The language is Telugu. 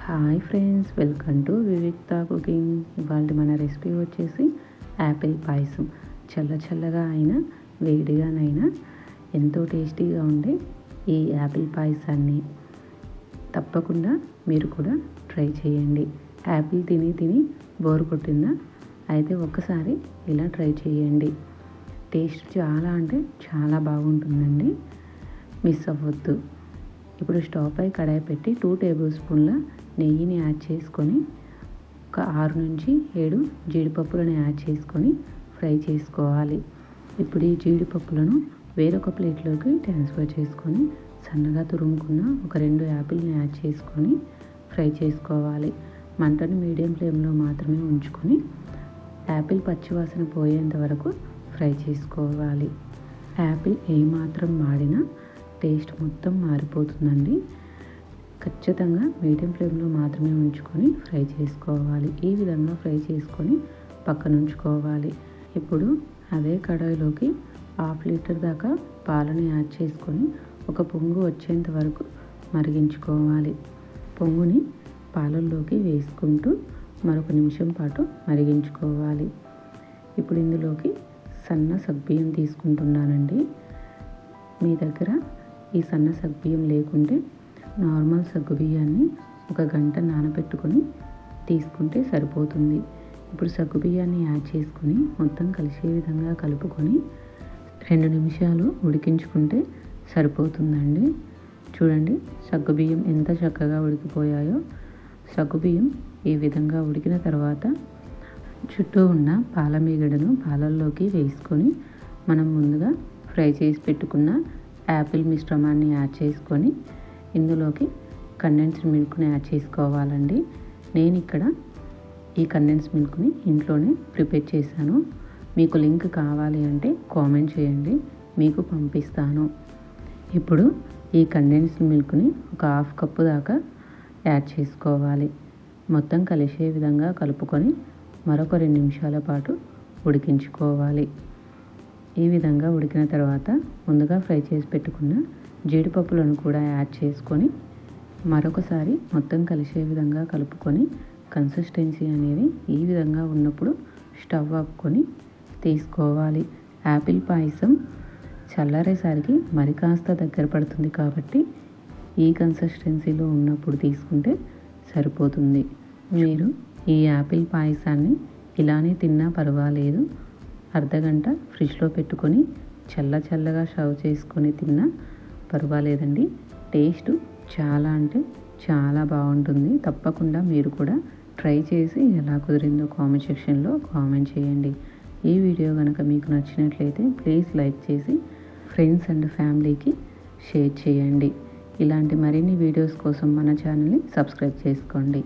హాయ్ ఫ్రెండ్స్, వెల్కమ్ టు వివిక్త కుకింగ్. ఇవాళ మన రెసిపీ వచ్చేసి యాపిల్ పాయసం. చల్లగా అయినా వేడిగానైనా ఎంతో టేస్టీగా ఉండే ఈ యాపిల్ పాయసాన్ని తప్పకుండా మీరు కూడా ట్రై చేయండి. యాపిల్ తిని బోర్ కొట్టిందా? అయితే ఒక్కసారి ఇలా ట్రై చేయండి. టేస్ట్ చాలా అంటే చాలా బాగుంటుందండి. మిస్ అవ్వద్దు. ఇప్పుడు స్టవ్ పై కడాయి పెట్టి 2 టేబుల్ స్పూన్ల నెయ్యిని యాడ్ చేసుకొని ఒక 6 నుంచి 7 జీడిపప్పులను యాడ్ చేసుకొని ఫ్రై చేసుకోవాలి. ఇప్పుడు ఈ జీడిపప్పులను వేరొక ప్లేట్లోకి ట్రాన్స్ఫర్ చేసుకొని సన్నగా తురుముకున్న ఒక 2 యాపిల్ని యాడ్ చేసుకొని ఫ్రై చేసుకోవాలి. మంటను మీడియం ఫ్లేమ్లో మాత్రమే ఉంచుకొని యాపిల్ పచ్చివాసన పోయేంత వరకు ఫ్రై చేసుకోవాలి. యాపిల్ ఏమాత్రం మాడినా టేస్ట్ మొత్తం మారిపోతుందండి. ఖచ్చితంగా మీడియం ఫ్లేమ్లో మాత్రమే ఉంచుకొని ఫ్రై చేసుకోవాలి. ఈ విధంగా ఫ్రై చేసుకొని పక్కన ఉంచుకోవాలి. ఇప్పుడు అదే కడాయిలోకి 1/2 లీటర్ దాకా పాలను యాడ్ చేసుకొని ఒక పొంగు వచ్చేంత వరకు మరిగించుకోవాలి. పొంగుని పాలల్లోకి వేసుకుంటూ మరొక నిమిషం పాటు మరిగించుకోవాలి. ఇప్పుడు ఇందులోకి సన్న సగ్గుబియ్యం తీసుకుంటున్నానండి. మీ దగ్గర ఈ సన్న సగ్గుబియ్యం లేకుంటే నార్మల్ సగ్గుబియ్యాన్ని 1 గంట నానబెట్టుకొని తీసుకుంటే సరిపోతుంది. ఇప్పుడు సగ్గుబియ్యాన్ని యాడ్ చేసుకొని మొత్తం కలిసే విధంగా కలుపుకొని 2 నిమిషాలు ఉడికించుకుంటే సరిపోతుందండి. చూడండి, సగ్గుబియ్యం ఎంత చక్కగా ఉడికిపోయాయో. సగ్గుబియ్యం ఈ విధంగా ఉడికిన తర్వాత చుట్టూ ఉన్న పాల మీగడను పాలల్లోకి వేసుకొని మనం ముందుగా ఫ్రై చేసి పెట్టుకున్న యాపిల్ మిశ్రమాన్ని యాడ్ చేసుకొని ఇందులోకి కండెన్స్డ్ మిల్క్ని యాడ్ చేసుకోవాలండి. నేను ఇక్కడ ఈ కండెన్స్డ్ మిల్క్ని ఇంట్లోనే ప్రిపేర్ చేశాను. మీకు లింక్ కావాలి అంటే కామెంట్ చేయండి, మీకు పంపిస్తాను. ఇప్పుడు ఈ కండెన్స్డ్ మిల్క్ని ఒక 1/2 కప్పు దాకా యాడ్ చేసుకోవాలి. మొత్తం కలిసే విధంగా కలుపుకొని మరొక 2 నిమిషాల పాటు ఉడికించుకోవాలి. ఈ విధంగా ఉడికిన తర్వాత ముందుగా ఫ్రై చేసి పెట్టుకున్న జీడిపప్పులను కూడా యాడ్ చేసుకొని మరొకసారి మొత్తం కలిసే విధంగా కలుపుకొని కన్సిస్టెన్సీ అనేది ఈ విధంగా ఉన్నప్పుడు స్టవ్ ఆపుకొని తీసుకోవాలి. యాపిల్ పాయసం చల్లారేసరికి మరి కాస్త దగ్గర పడుతుంది కాబట్టి ఈ కన్సిస్టెన్సీలో ఉన్నప్పుడు తీసుకుంటే సరిపోతుంది. మీరు ఈ యాపిల్ పాయసాన్ని ఇలానే తిన్నా పర్వాలేదు. అర్ధగంట ఫ్రిడ్జ్లో పెట్టుకొని చల్లగా సర్వ్ చేసుకొని తిన్నా పర్వాలేదండి. టేస్ట్ చాలా అంటే చాలా బాగుంటుంది. తప్పకుండా మీరు కూడా ట్రై చేసి ఎలా కుదిరిందో కామెంట్ సెక్షన్లో కామెంట్ చేయండి. ఈ వీడియో కనుక మీకు నచ్చినట్లయితే ప్లీజ్ లైక్ చేసి ఫ్రెండ్స్ అండ్ ఫ్యామిలీకి షేర్ చేయండి. ఇలాంటి మరిన్ని వీడియోస్ కోసం మన ఛానల్ని సబ్స్క్రైబ్ చేసుకోండి.